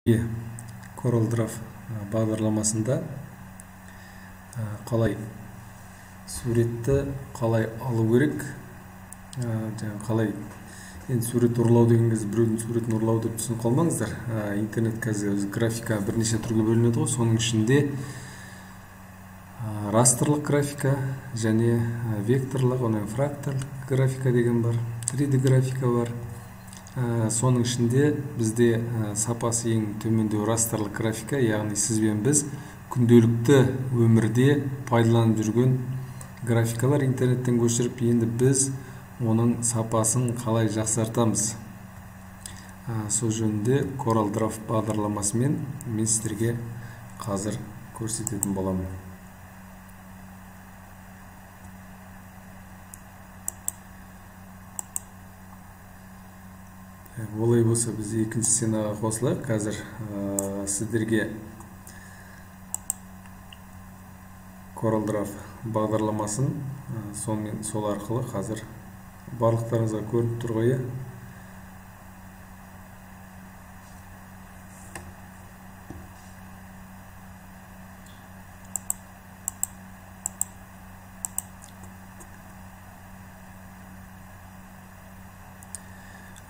CorelDRAW бағдарламасында қалай суретті қалай алу керек, қалай енді сурет ұрлау деген кезде біреудің суретін ұрлау деп түсініп қалмаңыздар. Интернет қазір графика бірнеше түрге бөлінеді ғой, соның ішінде растрлық графика және векторлық, онан фракталь графика деген бар, 3D графика бар. Соның ішінде бізде сапасы ең төмендеу растрлық графика, яғни сіз бен біз күнделікті өмірде пайдаланып жүрген графикалар интернеттен көшіріп, енді біз оның сапасын қалай жақсартамыз. Сол жөнінде CorelDRAW бағдарламасымен мен сіздерге қазір көрсететін боламын. Олай болса біз екінші сценаға қосылайық. Қазір сіздерге CorelDRAW бағдарламасын сол арқылы қазір барлықтарыңызға көрініп тұр ғой.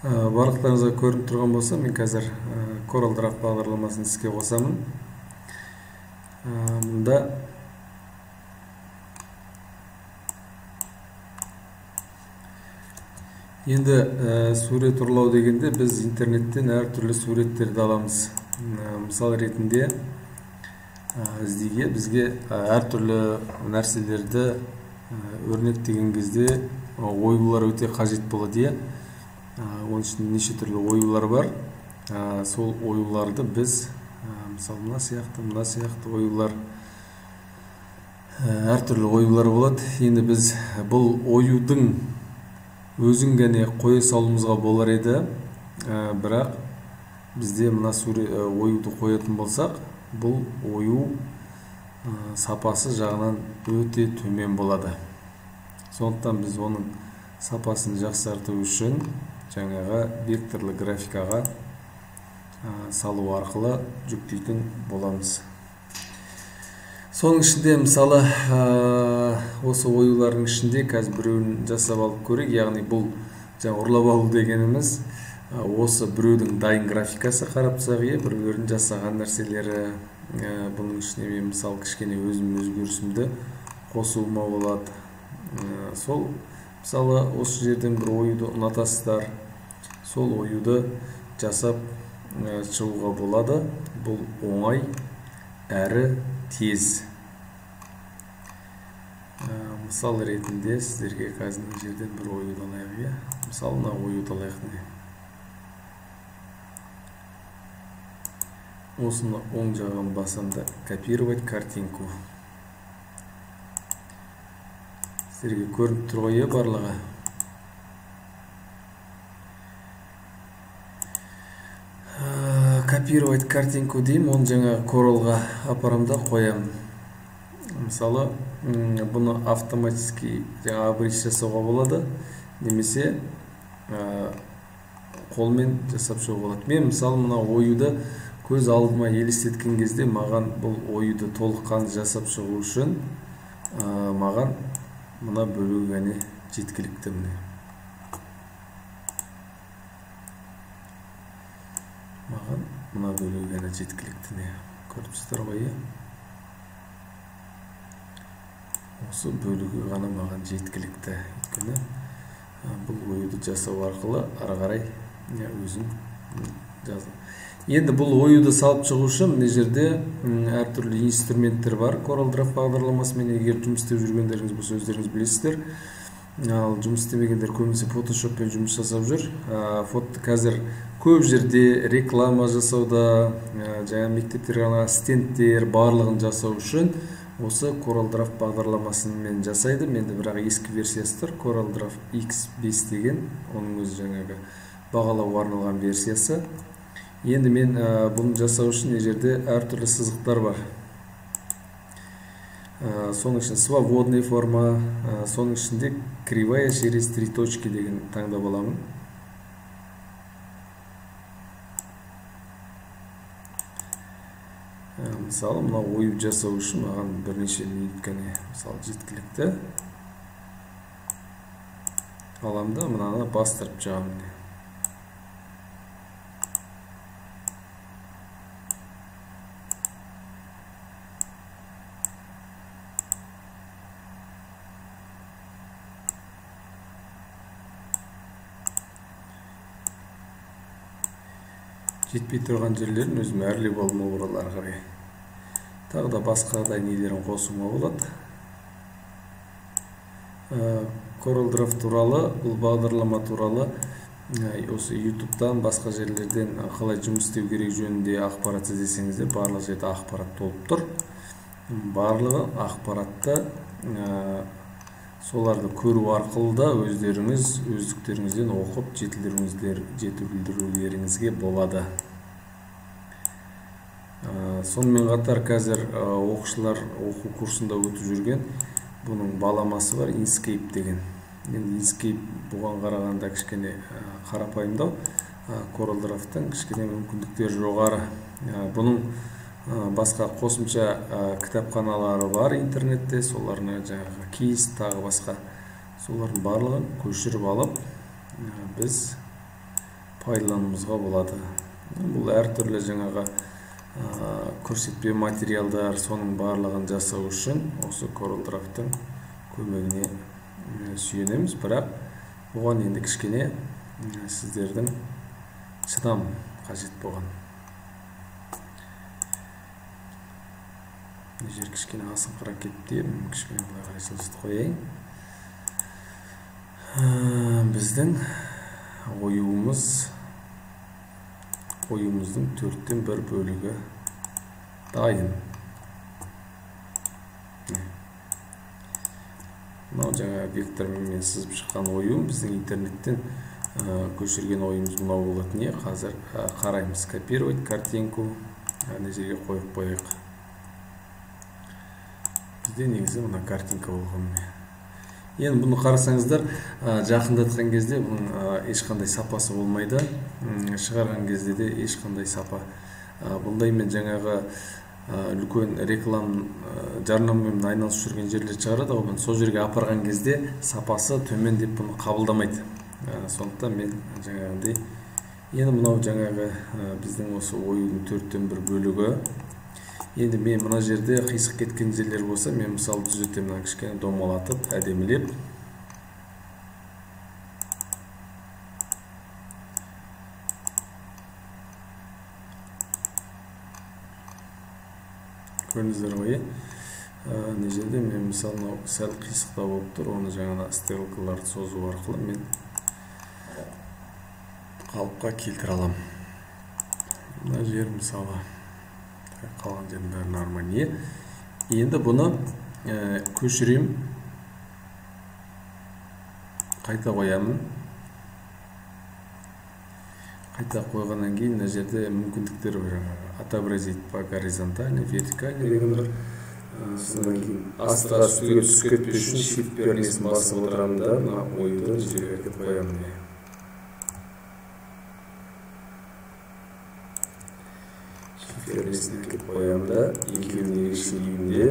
Барлықтарыңызға көрініп тұрған болса, мен қазір CorelDRAW бағдарламасын іске қосамын. Мұнда енді сурет ұрлау дегенде біз интернеттен әртүрлі суреттерді аламыз. Мысал ретінде бізге әртүрлі нәрселерді өрнектеген кезде оюлар өте қажет болады. Оның ішінде неше түрлі оюлар бар. Сол оюларды біз, мысалы мына сияқты оюлар, әртүрлі оюлар болады. Енді біз бұл оюдың өзін ғана қоя салуымызға болар еді, бірақ бізде мына оюды қоятын болсақ, бұл ою сапасы жағынан өте төмен болады. Сондықтан біз оның сапасын жақсарту үшін жаңағы векторлы графикаға салу арқылы жүктейтін боламыз. Соның ішінде мысалы осы оюлардың ішінде қазір біреуін жасап алып көрейік. Яғни бұл ұрлап алу дегеніміз осы біреудің дайын графикасы, қарап тұрсақ, біреулердің жасаған нәрселері. Бұның ішіне мен мысалы кішкене өзім өзгерісімді қосуыма болады. Сол мысалы осы жерден бір оюды ұнатасыздар, сол оюды жасап шығуға болады. Бұл оңай әрі тез. Мысал ретінде сіздерге қазір жерден бір оюды алайық. Мысалы мына оюды алайық. Осыны оң жағын басамда копировать картинку. Сіздерге көрініп тұр ғой барлығы. Копировать картинку деймін, оны жаңа Corelға апарамда қоямын. Мысалы, бұны автоматически абрис жасауға болады, немесе қолмен жасап шығуға болады. Мен мысалы мына оюды көз алдыма елестеткен кезде, маған бұл оюды толыққанды жасап шығу үшін маған мына бөлігі ғана жеткілікті. Маған мына бөлігі ғана жеткілікті. Көріп тұрсыздар ғой. Осы бөлігі ғана маған жеткілікті. Өйткені бұл оюды жасау арқылы ары қарай өзім жаздым. Енді бұл оюды салып шығу үшін мына жерде әртүрлі инструменттер бар. CorelDRAW бағдарламасымен егер жұмыс істеп жүргендеріңіз болса, өздеріңіз білесіздер. Ал жұмыс істемегендер көбінесе Photoshopпен жұмыс жасап жүр. Қазір көп жерде реклама жасауда, жаңа мектептер, стендтер барлығын жасау үшін осы CorelDRAW бағдарламасымен жасайды. Менде бірақ ескі версиясы тұр, CorelDRAW X5 деген, оның өзі жаңағы бағалауға арналған версиясы. Енді мен бұны жасау үшін жерде әртүрлі сызықтар бар. Соның ішінде свободный форма, соның ішінде кривая через 3 точки деген таңдап аламын. Мысалы мына ою жасау үшін маған бірнеше минут қана мысалы жеткілікті. Аламын да мынаны бастырып жағамын. Жетпей тұрған жерлерін өзім әрлеп алуыма болады ары қарай. Тағы да басқа да нелерін қосуыма болады. CorelDRAW туралы, бұл бағдарлама туралы осы YouTube'дан басқа жерлерден қалай жұмыс істеу керек жөнінде ақпарат іздесеңіздер, барлық жерде ақпарат толып тұр. Барлығы ақпаратты соларды көру арқылы да өздіктеріңізден оқып жетілдірулеріңізге болады. Сонымен қатар қазір оқушылар оқу курсында өтіп жүрген бұның баламасы бар, Inkscape деген. Енді Inkscape бұған қарағанда кішкене қарапайымдау, CorelDRAW-тың кішкене мүмкіндіктері жоғары. Бұның басқа қосымша кітапханалары бар интернетте, соларына жаңағы кейс, тағы басқа солардың барлығын көшіріп алып, біз пайдалануымызға болады. Бұл әртүрлі жаңағы көрсетпе материалдар, соның барлығын жасау үшін осы CorelDRAW-тың көмегіне сүйенеміз, бірақ бұған енді кішкене сіздердің шыдам қажет болған. Жер кішкене асыңқырақ кетті, кішкене былай қарай жылжытып қояйын. Біздің ойымыздың 4-тен 1 бөлігі дайын. Мынау жаңа вектормен мен сызып шыққан ойым, біздің интернеттен көшірген ойымыз мынау болады. Не? Қазір қараймыз. Копировать картинку, ана жерге қойып қояйық. Бізде негізі мына картинка болған. Енді бұны қарасаңыздар, жақындатқан кезде бұның ешқандай сапасы болмайды, шығарған кезде де ешқандай сапа. Бұндай мен жаңағы үлкен реклам жарнамамен айналысып жүрген жерлер шығарады, ол сол жерге апарған кезде сапасы төмен деп бұны қабылдамайды. Сондықтан мен жаңағындай, енді мынау жаңағы біздің осы ойының 4-тен 1 бөлігі. Енді мен мына жерде қисық кеткен жерлер болса, мен мысалы түзетемін, кішкене домалатып, әдемілеп. Көрдіңіздер ғой, не жерде мен мысалы сәл қисықта болып тұр, оны жаңа стрелкаларды созу арқылы мен қалыпқа келтіре аламын. Мына жер мысалы қалған жердің бәрін нормальный. Енді бұны көшірем, қайта қоямын. Қайта қойғаннан кейін мына жерде мүмкіндіктер бар. Отобразить по горизонтальной, вертикальной деген бар. Содан кейін астыға үстіге түсіп кетпес үшін shift пернесін басып отырамын да, мына ойды жерге әкеліп қоямын. Пернесін әкеліп қоямын да, екеуінің ерекшелігінде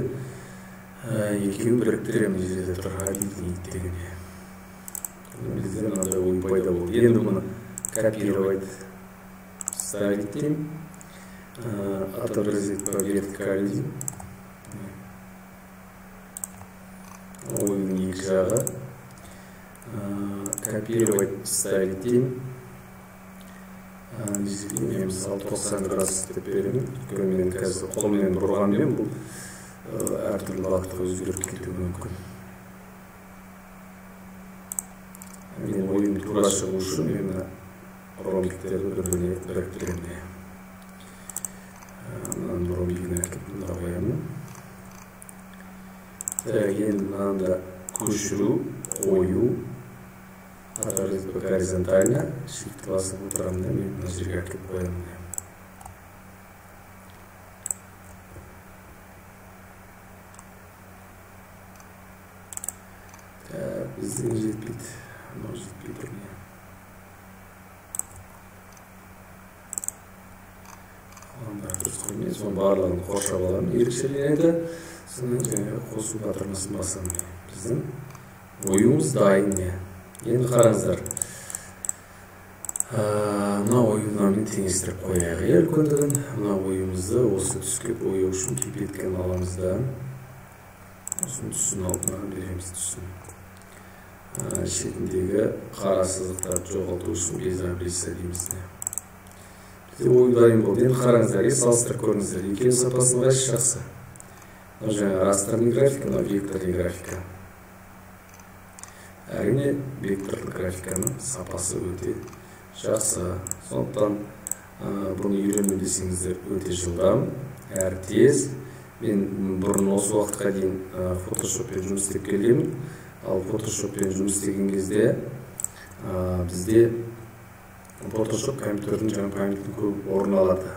екеуін біріктіремін жерде тұр, объединить деген. Бізде мынандай ой пайда болды. Енді бұны копировать, ставить деймін. Отобразить по вертикали. Ойының екі жағы. Копировать, ставить деймін. Мен мысалы 90 градус деп беремін. Мен қазір қолмен бұрғанмен бұл әртүрлі бағытқа өзгеріп кетуі мүмкін. Мен ойым тура шығу үшін мен ромбиктерді бір-біріне біріктіремін. Мынаның ромбигін әкеліп мында қоямын. Енді мынанда көшіру, қою, отобразить горизонтально, shift басып отырамын да, мен мына жерге әкеліп қоямын. Біздің жетпейді, мынау жетпейді. Қалғандарын мен соның барлығын қоршап аламын, ерекшеленеді. Содан жаңағы қосу батырмасын басамын. Біздің оюымыз дайын. Енді қараңыздар. Мына оюдан мен теңестіріп қояйық. Үлкендігін мына оюымызды осы түске бояу үшін кипеткен аламыз да. Осының түсін алдына береміз түсін. Шетіндегі қара сызықтарды жоғалту үшін без абрисса дейміз. Бізде ою дайын болды. Енді қараңыздар, салыстырып көріңіздер. Екеуінің сапасын қайсысы жақсы? Мына жаңа растрлы графика, мына векторлы графика. Әрине, векторлы графиканың сапасы өте жақсы. Сондықтан бұны үйрену десеңіздер өте жылдам, әрі тез. Мен бұрын осы уақытқа дейін фотошоппен жұмыс істеп келгенмін. Ал фотошоппен жұмыс істеген кезде бізде фотошоп компьютердің жаңа памятінің көп орын алады.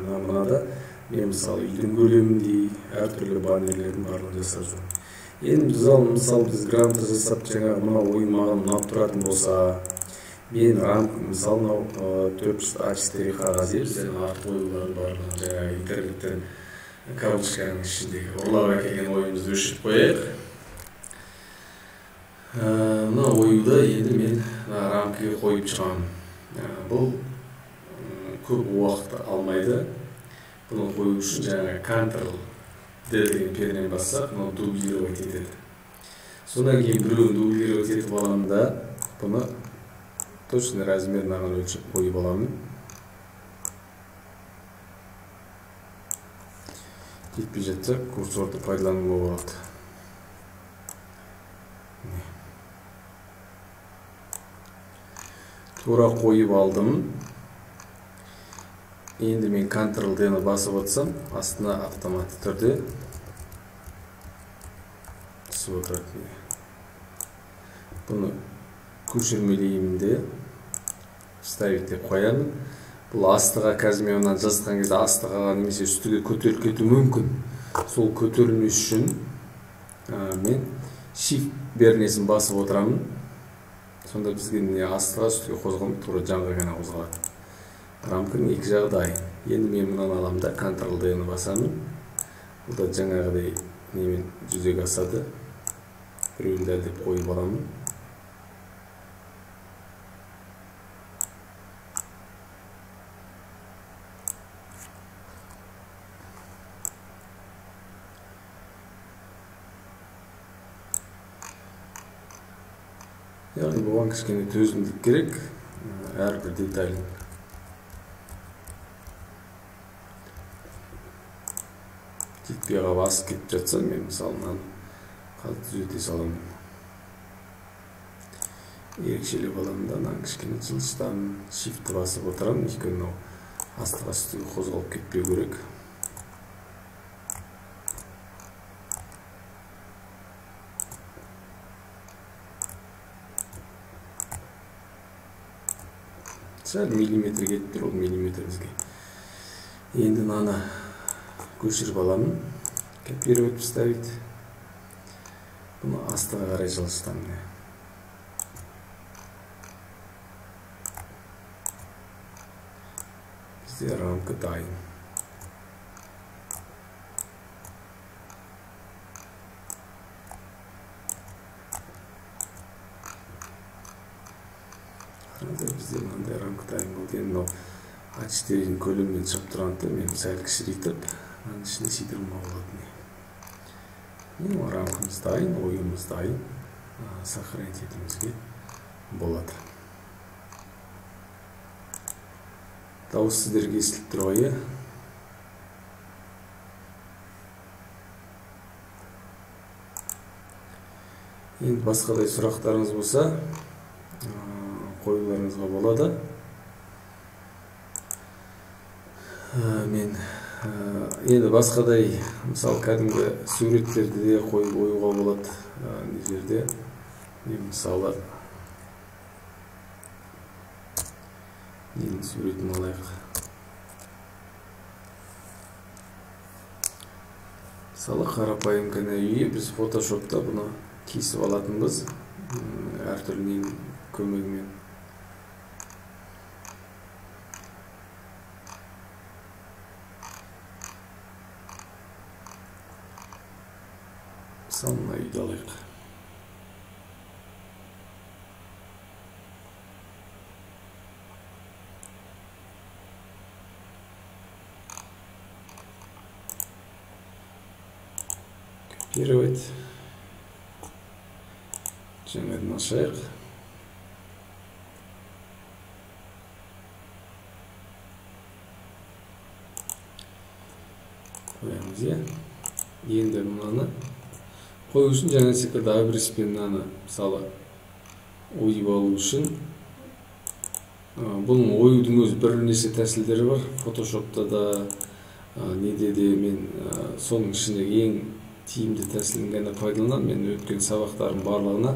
Мынада мен мысалы үйдің көлеміндей әртүрлі баннерлердің барлығын жасап жүрмін. Енді мысалы біз грамота жасап жаңағы мына ойын маған ұнап тұратын болса, мен мысалы мынау 400 А4 қағаз бізде артық оюлардың барлығын жаңағы интернеттен кавычканың ішіндегі ұрлап әкелген ойымызды өшіріп қояйық. Мына оюда енді мен рамкаға қойып шығамын. Бұл көп уақыт алмайды. Бұны қою үшін жаңағы Ctrl-D деген пернені бассақ, мұны дублировать етеді. Содан кейін біреуін дублировать етіп аламын да, бұны точно размерін өлшеп қойып аламын. Жетпей жатса, курсорды пайдалануға болады. Тура қойып алдым. Енді мен Ctrl-D-ні басып атсам, астына автоматты түрде түсіп отырады. Бұны көшірмелеймін вставить деп қоямын. Бұл астыға қазір мен онан жазған кезде астыға немесе үстіге көтеріліп кетуі мүмкін. Сол көтерілмес үшін мен Shift бернесін басып отырамын. Сонда бізге астыға үстіге қозғалмай тура жанға ғана қозғалады. Рамканың екі жағы дайын. Енді мен мұнан аламын да Ctrl-D-ні басамын. Бұл да жаңағыдай немен жүзеге асады. Біреуін дәлдеп қойып аламын. Яғни бұған кішкене төзімділік керек, әрбір деталін. Жетпеға басып кетіп жатса, мен мысалынан қазір түзете саламын. Ерекшелеп аламын да, кішкене жылыштан Shift басып отырамын, өйткені астыға үстіге қозғалып кетпеу керек. Сәл миллиметр кетіп тұр, ол миллиметр бізге. Енді мынаны көшіріп аламын. Копировать вставить. Бұны астыға қарай жылыстамын. Бізде рамка дайын. Бізде мынандай рамка дайын болды. Енді А4-дің көлемімен шығып тұрғанда мен сәл кішірейтіп, мынаның ішіне сыйдыруға болады. Енді рамкамыз дайын, ойымыз дайын, сохранить етуімізге болады. Дауыс сіздерге естіліп тұр ғой. Енді басқадай сұрақтарыңыз болса, қоюларыңызға болады. Мен енді басқадай, мысалы кәдімгі суреттерді де қойып оюға болады. Не жерде мен мысалы ненің суретін алайық. Мысалы қарапайым ғана үй, біз фотошопта бұны кесіп алатынбыз әртүрлі көмегімен. Мына үйді алайық. Копировать. Жаңадан ашайық. Қоямыз, иә. Енді мынаны қою үшін жаңа секілді агреспен мынаны мысалы ойып алу үшін бұның оюдың өз бірнеше тәсілдері бар. Фотошопта да, неде де мен соның ішіндегі ең тиімді тәсілін ғана пайдаланамын. Мен өткен сабақтарым барлығына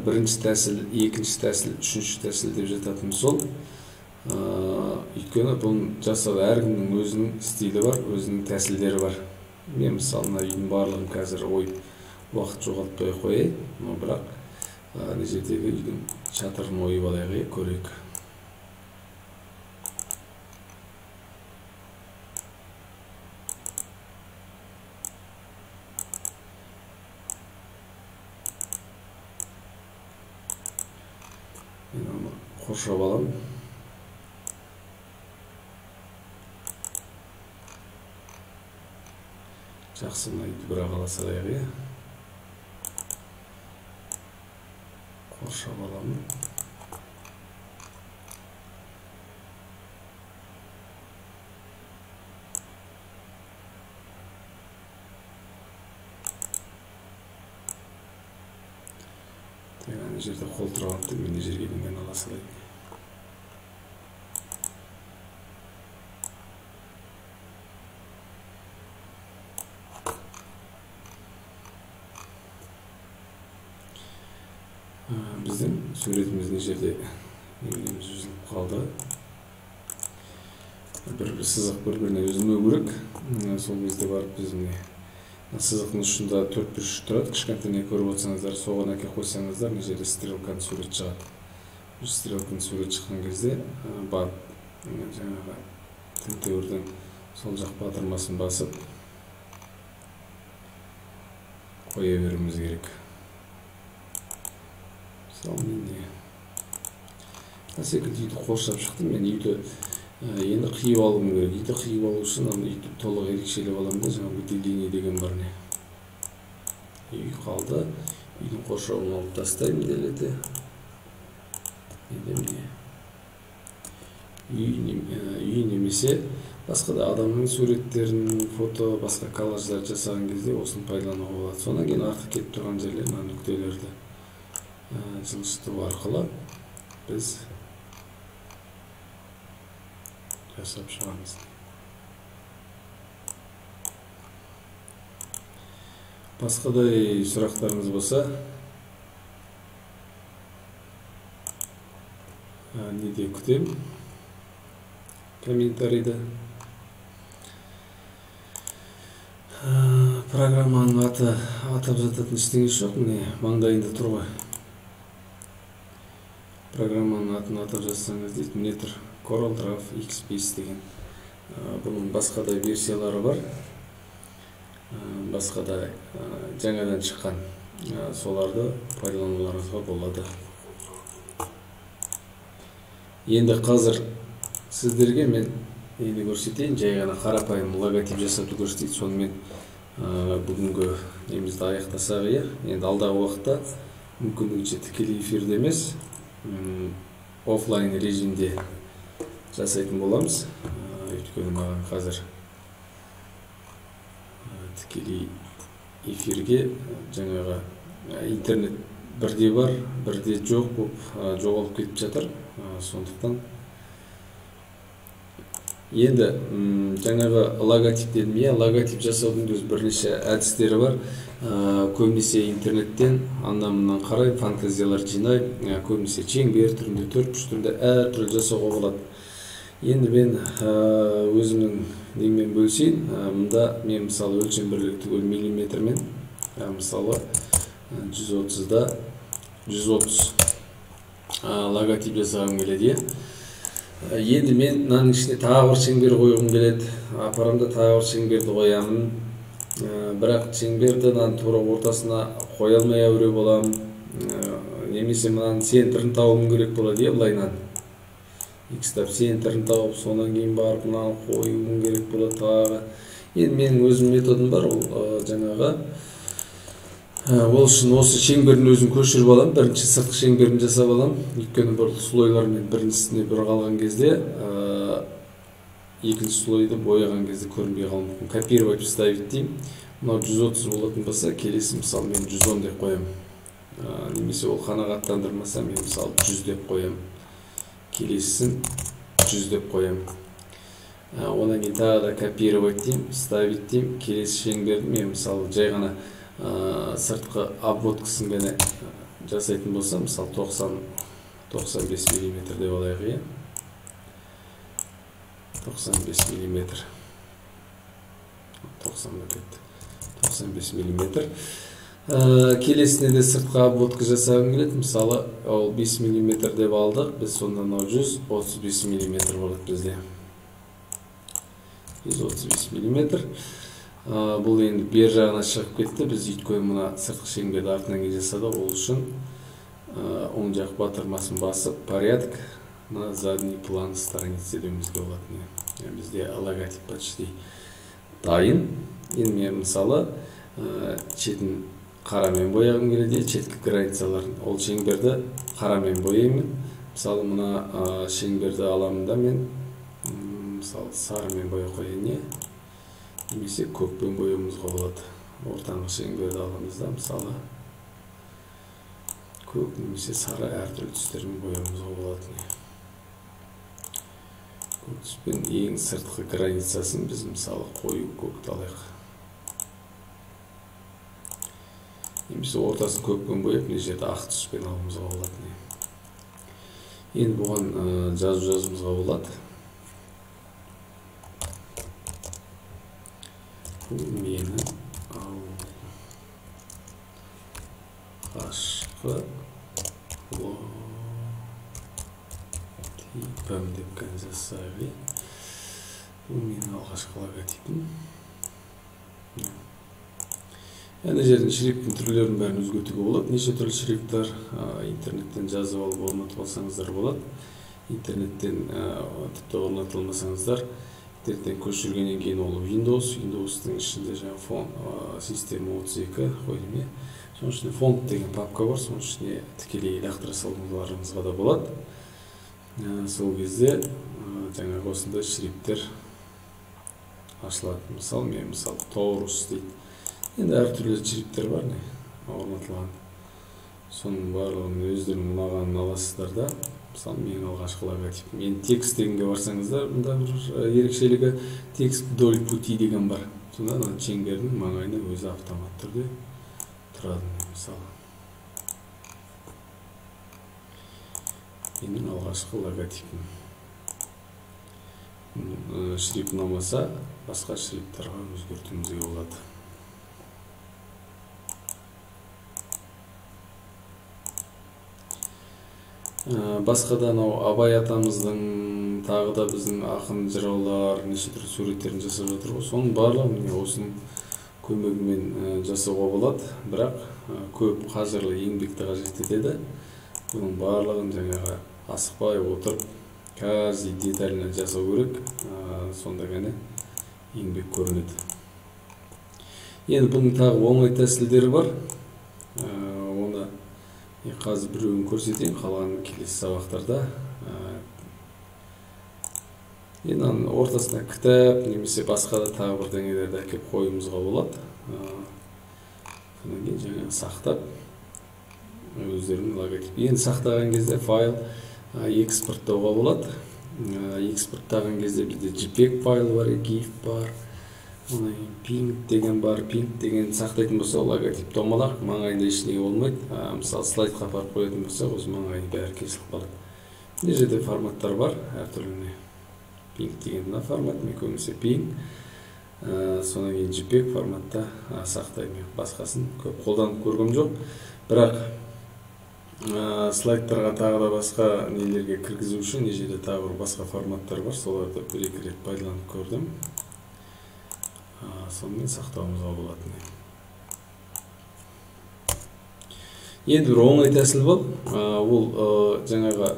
бірінші тәсіл, екінші тәсіл, үшінші тәсіл деп жататыным сол. Өйткені бұның жасау әркімнің өзінің стилі бар, өзінің тәсілдері бар. Мен мысалы үйдің барлығын қазір ойып уақыт жоғалтпай қояйын, бірақ ана жердегі үйдің шатырын ойып алайық, көрейік. Мен оны қоршап аламын. Жақсы, мына үйді бірақ ала салайық, иә. Қоршап аламын. Ана жерде қол тұрғанды мен жерге дейін ала салайын. Біздің суретіміздің жерде немелеміз үзіліп қалды. Бір сызық бір-біріне үзілмеу керек. Сол кезде барып біз сызықтың ұшында 4-5 тұрады. Кішкентіне көріп отырсаңыздар, соған әке қойсаңыздар, мына жерде стрелканың сурет шығады. Стрелканың сурет шыққан кезде барып жаңағы тінтеуірдің сол жақ батырмасын басып қоя беруіміз керек. Мысалы мен секілді үйді қоршап шықтым. Мен үйді енді қиып алуым керек. Үйді қиып алу үшін үйді толық ерекшелеп аламын да, жаңағы выделение деген бар не. Үй қалды. Үйдің қоршауын алып тастаймын деледі. Үй немесе басқа да адамның суреттерін, фото, басқа коллаждар жасаған кезде осыны пайдалануға болады. Содан кейін артық кетіп тұрған жерлер, нүктелерді жылжыту арқылы біз жасап шығамыз. Басқадай сұрақтарыңыз болса, неде күтем? Комментарийді. Программаның атап жататын ештеңесі жоқ, міне маңдайында тұр ғой. Программаның атын атап жатсаңыз дейді, міне тұр. CorelDRAW X5 деген. Бұның басқа да версиялары бар. Басқа да жаңадан шыққан. Соларды пайдалануларыңызға болады. Енді қазір сіздерге мен енді көрсетейін, жай ғана қарапайым логотип жасауды көрсетейін. Сонымен бүгінгі немізді аяқтасақ, енді алдағы уақытта мүмкіндігінше тікелей эфирде емес, офлайн режимде жасайтын боламыз. Өйткені маған қазір тікелей эфирге жаңағы интернет бірде бар, бірде жоқ болып жоғалып кетіп жатыр. Сондықтан енді жаңағы логотип дедім, логотип жасаудың өз бірнеше әдістері бар. Көбінесе интернеттен анда-мындан қарай фантазиялар жинай, көбінесе чеңбер түрінде, төртбұрыш түрінде әртүрлі жасауға болады. Енді мен өзімнің неңмен бөлісейін. Мұнда мен мысалы өлшем бірлігі түгел миллиметрмен, мысалы 130-да 130 логотип жасағым келеді. Енді мен мынаның ішіне тағы бір шеңбер қойғым келеді. Апарамда тағы бір шеңберді қоямын. Бірақ чеңберді туура ортасына кое алмай әуре болам. Немесе мынанын центрин табуым керек болот, былайынан. X-тап центрин тауып, сонан кейін барып мынаны коюум керек болот тагы. Енді менің өзім методым бар, ол жаңағы ол үшін осы шеңбердің өзін көшіріп алам. Бірінші сыртқы шеңберін жасап алам. Өйткені бір слойлармен біріншісіне бір қалған кезде екінші слойды бояған кезде көрінбей қалуы мүмкін. Копировать вставить деймін. Мынау 130 болатын болса, келесі мысалы мен 110 деп қоям. Немесе ол қанағаттандырмаса, мен мысалы 100 деп қоям. Келесісін 100 деп қоям. Одан кейін тағы да копировать деймін, вставить деймін. Келесі шеңберді мен мысалы жай ғана сыртқы обводкасын ғана жасайтын болса, мысалы 90-95 мм деп алайық, иә. 95 мм. 95 мм. Келесіне де сыртқы обводка жасағым келеді. Мысалы, ол 5 мм деп алдық. Біз сонда 135 мм болады бізде. 135 мм. Бұл енді бер жағына шығып кетті. Біз өйткені мына сыртқы шеңберді артынан келе жасадық. Ол үшін оң жақ батырмасын басып, порядок на задний план страницы демізге болады. Бізде логотип почти дайын. Енді мен мысалы шетін қарамен бояғым келеді, шеткі границаларын. Ол шеңберді қарамен бояймын. Мысалы мына шеңберді аламында мен мысалы сарымен боя қойын, немесе көкпен бояуымызға болады. Ортаңғы шеңберді аламызда мысалы көк немесе сары әртүрлі түстермен бояуымызға болады. Көк түспен ең сыртқы границасын біз мысалы қою көкті алайық. Немесе ортасын көкпен бояп, мына жерде ақ түспен алуымызға болады. Енді бұған жазуымызға болады. Бұл мені алғашқы логотипім деп жазсақ. Бұл менің алғашқы логотипім. Әне жердің шрифттің түрлерін бәрін өзгертуге болады. Неше түрлі шрифттар интернеттен жазып алып орнатып алсаңыздар болады. Интернеттен тіпті орнатылмасаңыздар, интернеттен көшіргеннен кейін ол Windows-тың ішінде жаңа фон система 32 қойдым. Соның ішінде фонд деген папка бар, соның ішіне тікелей лақтыра салуларыңызға да болады. Сол кезде жаңағы осындай шрифттер ашылады. Мысалы, мен Taurus дейді. Енді әртүрлі шрифттер бар, орнатылған. Соның барлығын өздерінің ұнағанын аласыздар да. Мысалы, менің алғашқы логотипім. Енді текст дегенге барсаңыздар, мұнда бір ерекшелігі текст вдоль пути деген бар. Сонда шеңбердің маңайына өзі автомат түрде тұрады, мысалы. Менің алғашқы логотипім. Шрифт ұнамаса, басқа шрифттарға өзгертуімізге болады. Басқада Абай атамыздың, тағы да біздің ақын жыраулар, неше түрлі суреттерін жасап жатыр ғой. Соның барлығын осының көмегімен жасауға болады. Бірақ көп қажырлы еңбекті қажет етеді. Бұның барлығын жаңағы асықпай отырып, каждый деталіне жасау керек. Сонда ғана еңбек көрінеді. Енді бұның тағы оңай тәсілдері бар. Оны қазір біреуін көрсетейін, қалған келесі сабақтарда. Енді ортасына кітап, немесе басқа да тағы бір дәңгелерді әкеп қойымызға болады. Содан кейін жаңа сақтап, өздерінің логотип. Енді сақтаған кезде файл экспорттауға болады. Экспорттаған кезде бізде JPEG файл бар, GIF бар. Ping деген бар, Ping деген сақтайтын болса, логотип домалақ, маңайында ешнеге болмайды. Мысалы, слайдқа апарып қоятын болса, осы маңайы бәрі кесіліп қалады. Мына жерде форматтар бар, әртүрлі. Ping деген мына формат, мен көбінесе Ping. Содан кейін JPEG форматта сақтаймын. Басқасын көп қолданып көргім жоқ. Бірақ слайдтарға тағы да басқа нелерге кіргізу үшін, мына жерде тағы басқа форматтар бар, соларды бір-екі рет пайдаланып көрдім. сонымен сақтауымызға болатын. Енді бір оңай тәсіл бар. Ол жаңағы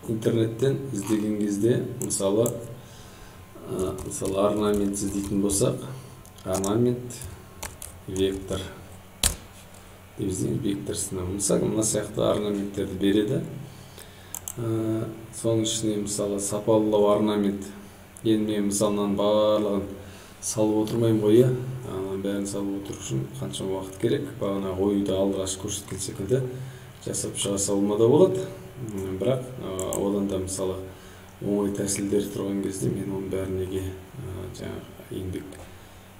интернеттен іздеген кезде, мысалы орнамент іздейтін болсақ, орнамент вектор деп іздейміз, вектор сынамы. Мысалы, мына сияқты орнаменттерді береді. Соның ішіне мысалы сапалылау орнамент. Енді мен мысалынан барлығын салып отырмаймын ғой, бәрін салып отыру үшін қанша уақыт керек. Бағана оюды алғаш көрсеткен секілді жасап шыға салуыма да болады. Бірақ одан да мысалы оңай тәсілдер тұрған кезде мен оның бәрінеге жаңағы еңбек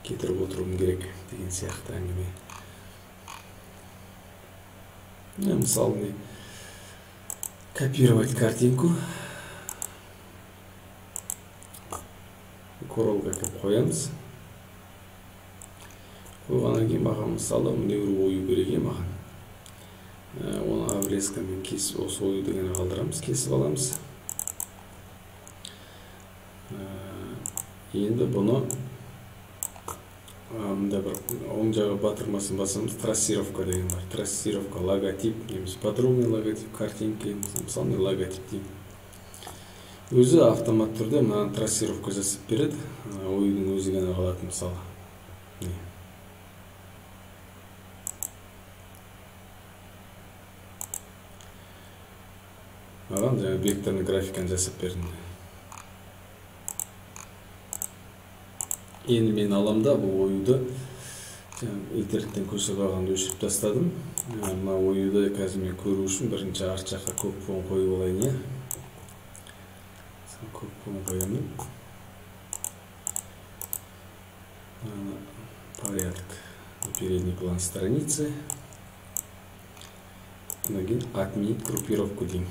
кетіріп отыруым керек деген сияқты әңгіме. Мысалы, копировать картинку. Королға кеп қоямыз. Қойғаннан кейін маған мысалы мынау ою керек маған. Оны обрезкамен кесіп, осы ою дегенді қалдырамыз, кесіп аламыз. Енді бұны мында бір оң жағы батырмасын басамыз, трассировка деген бар. Трассировка, логотип, немесе подробный логотип, картинки, мысалы логотип деймін. Өзі автомат түрде мынаны трассировка жасап береді. Ойдың өзі ғана қалады мысалы. Маған жаңа векторный графиканы жасап берді. Енді мен аламда бұл ойуды интернеттен көрсетіп алғанды өшіріп тастадым. Мына ойуды қазір мен көру үшін бірінші арт жаққа көк фон қойып алайын. Көк фон қоямын. Порядок. Передний план страницы. Одан кейін отменить группировку деймін.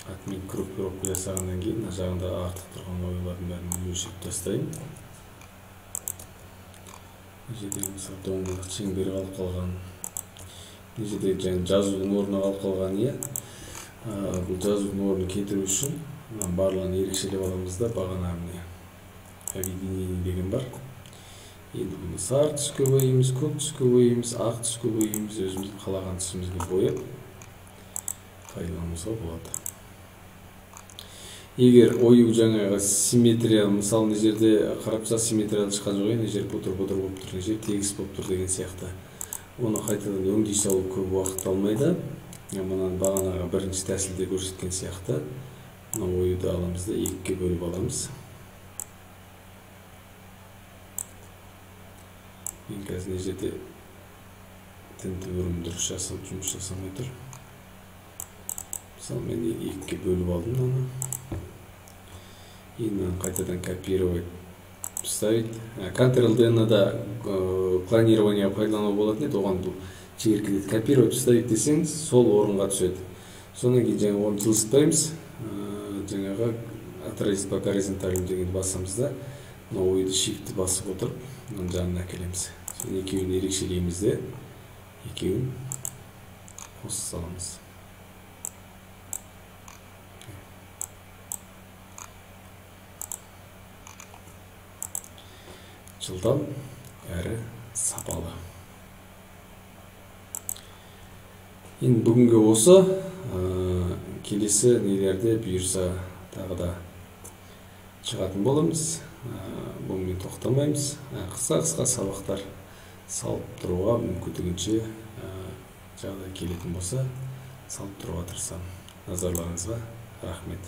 Отменить группировку жасағаннан кейін мына жағында артық тұрған ойлардың бәрін өшіріп тастаймын. Мына жерде мысалы домбырақ шеңбер қалып қалған. Мына жерде жазудың орны қалып қалған. Бұл жазудың орнын кетіру үшін барлығын ерекшелеп аламыз да, бағана объединение деген бар. Енді бұны сары түске бояймыз, көк түске бояймыз, ақ түске бояймыз, өзіміз қалаған түсімізге бояп пайдалануымызға болады. Егер ою жаңағы симметриялы, мысалы мына жерде қарап тұрсақ симметриялы шыққан жоқ, мына жер бұтыр-бұтыр болып тұр, мына жер тегіс болып тұр деген сияқты. Оны қайтадан өңдей салу көп уақыт алмайды. Мұнан бағанаға бірінші тәсілде көрсеткен сияқты мына оюды аламыз да екіге бөліп аламыз. Мен қазір мына жерде тінтуірім дұрыс жұмыс жасамай тұр. Мысалы мен екіге бөліп алдым оны. Енді қайтадан копировать, вставить. Ctrl-D-да клонирование пайдалану болатын еді, оған бұл жіберіп копировать, вставить десеңіз, сол орынға түседі. Содан кейін жаңа оны жылыстаймыз. Жаңағы отразить по горизонталю деген басамыз да, мына ойды shift басып отырып, мына жанына әкелеміз. Екеуін ерекшелейміз де, екеуін қосып саламыз. Жылдам әрі сапалы. Енді бүгінгі осы, келесі нелерде бұйырса тағы да шығатын боламыз. Бұнымен тоқтамаймыз. Қысқа сабақтар салып тұруға мүмкіндігінше жағдай келетін болса салып тұруға тырысамын. Назарларыңызға рахмет.